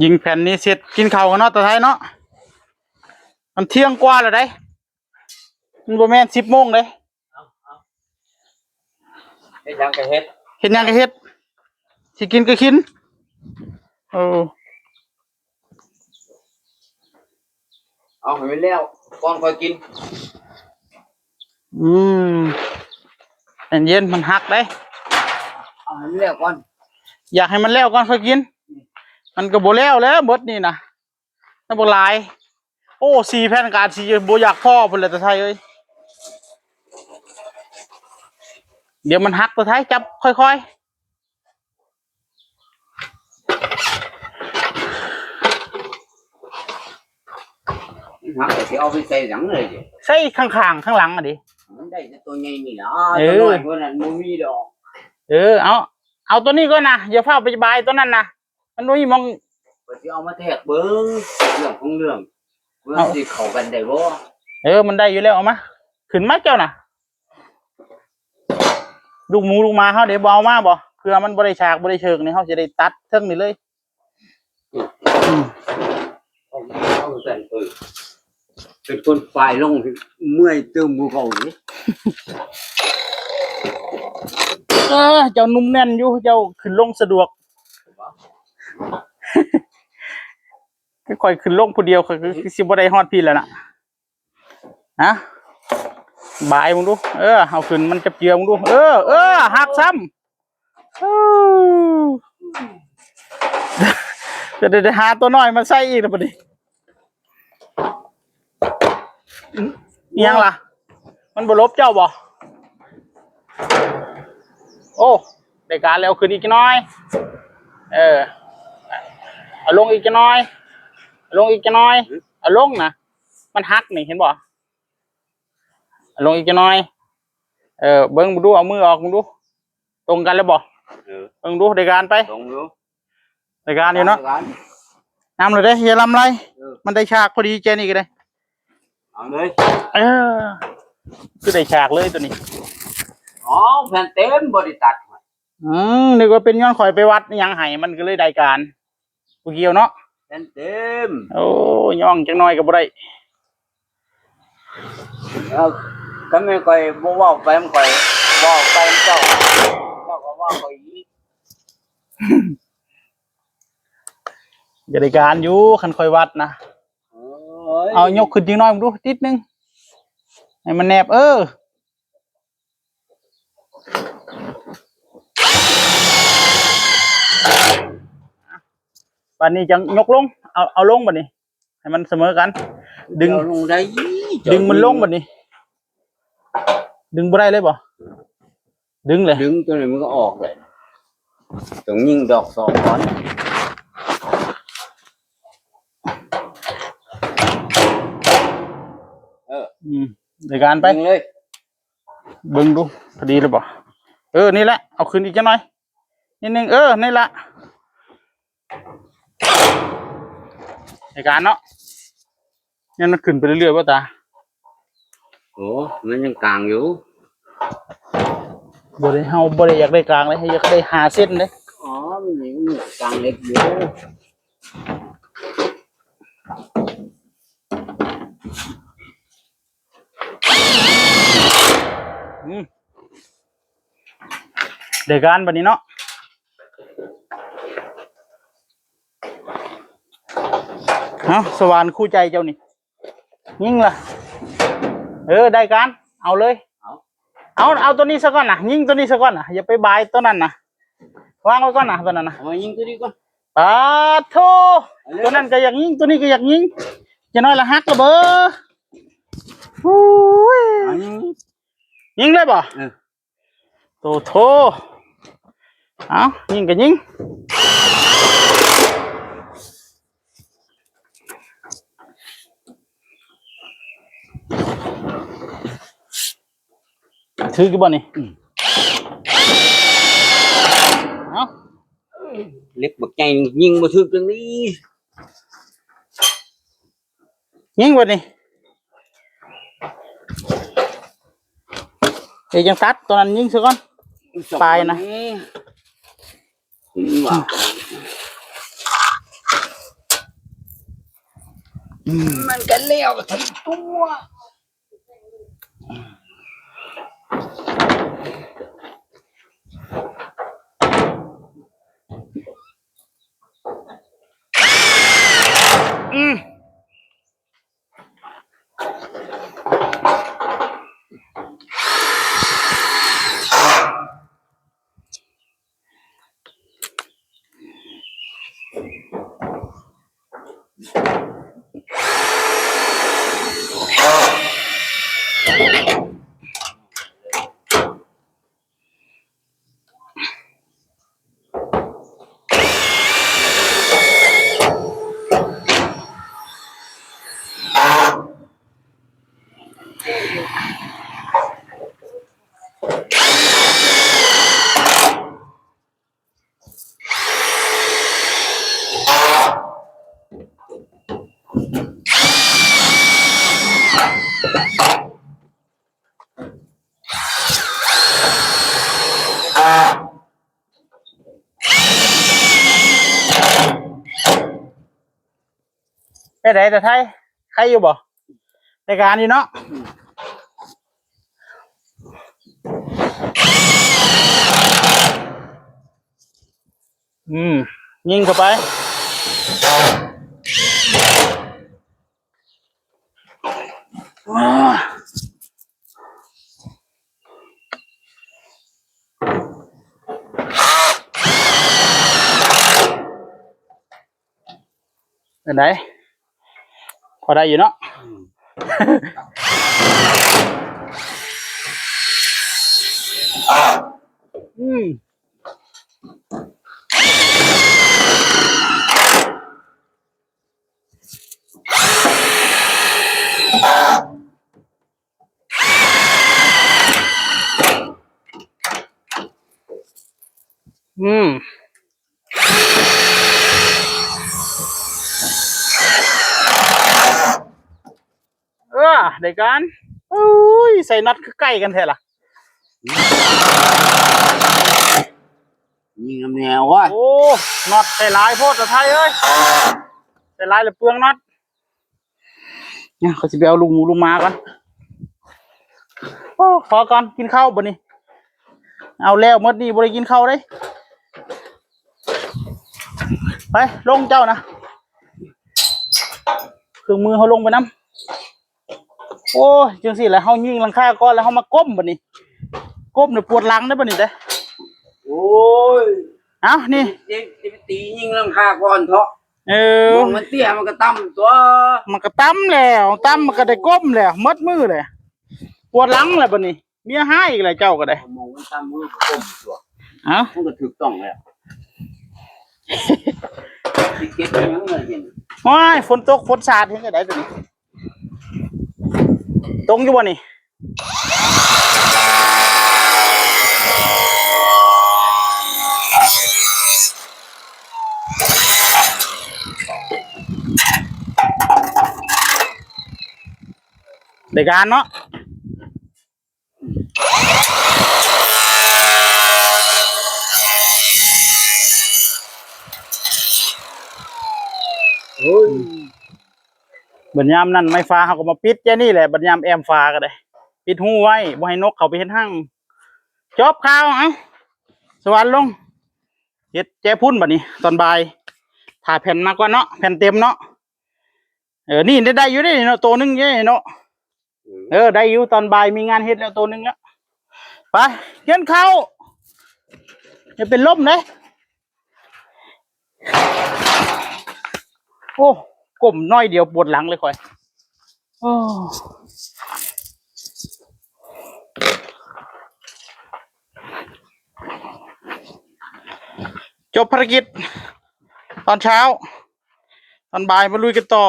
ยิงแผ่นนี้เสร็จกินข้าวกันเนาะตาไทยเนาะมันเที่ยงกว่าแล้วได้มันบ่แม่น10 โมงเลยเฮ็ดยังก็เฮ็ดสิกินก็กินเอาให้มันแล้วก่อนค่อยกินเย็นมันหักได้เอาให้มันแล้วก่อนอยากให้มันแล้วก่อนค่อยกินมันก็บ่แล้วหมดนี่นะมันบ่หลายโอ้4 แผ่นการสิบ่อยากพ่อพุ่นแหละตาไทยเอ้ยเดี๋ยวมันหักตาไทยจับค่อยๆหักสิเอาไปใส่หลังเลยดิใส่ข้างๆข้างหลังอ่ะดิมันได้แต่ตัวใหญ่นี่ล่ะตัวน้อยกว่านั้นบ่มีดอกเอาตัวนี้ก่อนนะอย่าเฝ้าไปบายตัวนั้นนะมันบ่มีมองก็สิเอามาแทกเบิ่งเรื่องของเรื่องมันสิเข้ากันได้บ่มันได้อยู่แล้วเอามาขึ้นมาเจ้าน่ะลูกหมูลูกหมาเฮาเดี๋ยวบ่เอามาบ่เพื่อมันบ่ได้ฉากบ่ได้เชิงนี่เฮาสิได้ตัดเทิงนี่เลยเอาสั่นเป็นคนฝ่ายลงเมื่อยตึมบ่เข้านี่เจ้านุ่มแน่นอยู่เจ้าขึ้นลงสะดวกค่อยขึ้นลงผู้เดียวคือสิบ่ได้ฮอดพี่แล้วน่ะฮะบายมึงดูเอาขึ้นมันจะเจียวมึงดูหักซ้ำจะได้หาตัวน้อยมาใส่อีกแล้วปะดิยังล่ะมันบ่ลบเจ้าบ่โอ้ได้การแล้วขึ้นอีกน้อยเอาลงอีกน้อยเอาลงนะมันหักนี่เห็นบ่เอาลงอีกน้อยเบิ้งดูเอามือออกมึงดูตรงกันแล้วบ่เบิ้งดูได้การไปตรงอยู่ได้การอยู่เนาะน้ำเลยได้อย่าลำไรมันได้ฉากพอดีเจนี่ก็ได้เอาเลยคือได้ฉากเลยตัวนี้แผ่นเต็มบ่ได้ตัดนึกว่าเป็นย้อนข่อยไปวัดยังไห้มันก็เลยได้การผู้เกี่ยวเนาะแผ่นเต็มโอ้ย่องจังน้อยก็บ่ได้ก็ไม่ค่อยบ่เว้าไปมันค่อยเว้าไปเจ้าก็ว่าค่อยอีกอย่าได้การอยู่คันค่อยวัดนะเอายกขึ้นจังน้อยมึงดูนิดนึงให้มันแนบบัดนี้จังยกลงเอาลงบัดนี้ให้มันเสมอกันดึงลงได้มันลงบัดนี้ดึงบ่ได้เลยบ่ดึงเลยดึงตัวนี้มันก็ออกเลยต้องยิงดอก2ก่อนในการไปเลยเบิ่งดูพอดีเลยบ่นี่แหละเอาขึ้นอีกจังหน่อยนิดนึงนี่ละในการเนาะงั้นมันขึ้นไปเรื่อยๆป่ะตามันยังกลางอยู่บ่ได้อยากได้กลางเลยอยากได้5 เส้นเลยมันยังกลางเล็กอยู่ได้การบัดนี้เนาะสวรรค์คู่ใจเจ้านี่ยิงล่ะได้การเอาเลยเอาตัวนี้ซะก่อนนะยิงตัวนี้ซะก่อนนะอย่าไปบายตัวนั้นนะวางไว้ก่อนนะตัวนั้นนะเอายิงตัวนี้ก่อนโธ่ตัวนั้นก็อยากยิงตัวนี้ก็อยากยิงจะน้อยละหักละเบ้อยิงเลยบ่โธ่ยิงก็ยิงถือกี่บ่นี่เล็กบักใหญ่ยิงบ่ถึกจังนี้ยิงบ่นี่ยังตัดตัวนั้นยิงซะก่อนปลายนะ มันกันเลี้ยวทั้งตัว อืมไปไหนแต่ไทยใครอยู่บ่ในการอยู่เนาะยิงเข้าไปเป็นไหนพอได้อยู่เนาะอืมอืมได้การอุ้ยใส่น็อตคือใกล้กันแท้ล่ะ ยิงน้ำแนววะ โอ้น็อตใส่ลายโพดแต่ไทยเอ้ยใส่ลายเลยเปลืองน็อตเนี่ยเขาจะไปเอาลุงมาก่อนโอ้ขอก่อนกินข้าวบ่นี่เอาแล้วหมดนี่บ่ได้กินข้าวเลยไปลงเจ้านะเครื่องมือเขาลงไปน้ำโอ้ยจังสิแหละเขายิงหลังคาก่อนแล้วเขามาก้มบ่นี่ก้มเนี่ยปวดหลังได้บ่นี่เด้ โอ้ย เอ้านี่ เด็กไปตียิงลังคาก่อนเถอะ อ มองมันเตี้ยมันก็ต่ำตัว มันก็ตั้มแล้วตั้มมันก็ได้ก้มแล้วมัดมือเลยปวดหลังแล้วบ่นี่เมียหายอีกแล้วเจ้าก็ได้ มองมันต่ำมือก็ก้มตัว เอ้า มันก็ถูกต้องแล้วที่เก็บยังไงเห็น ว้ายฝนตกฝนสาดเห็นก็ได้ตัวนี้ตรงอยู่บ่นี่ได้การเนาะโอ้ย บัดยามนั่นไม้ฟ้าเขาก็มาปิดแค่นี่แหละบัดยามแอมฟ้าก็ได้ปิดหูไว้บ่ให้นกเขาไปเฮ็ดหั่งจบข่าวเอ้าสวรรค์ลงเฮ็ดแจพุ่นบัดนี้ตอนบ่ายถ่าแผ่นมากกว่าเนาะแผ่นเต็มเนาะนี่ได้อยู่ได้เนาะตัวนึงเด้เนาะได้อยู่ตอนบ่ายมีงานเฮ็ดแล้วตัวนึงแล้วไปเขียนเข้าอย่าเป็นลมเลยโอ้ก้มน้อยเดียวปวดหลังเลยค่อยโอ้จบภารกิจตอนเช้าตอนบ่ายมาลุยกันต่อ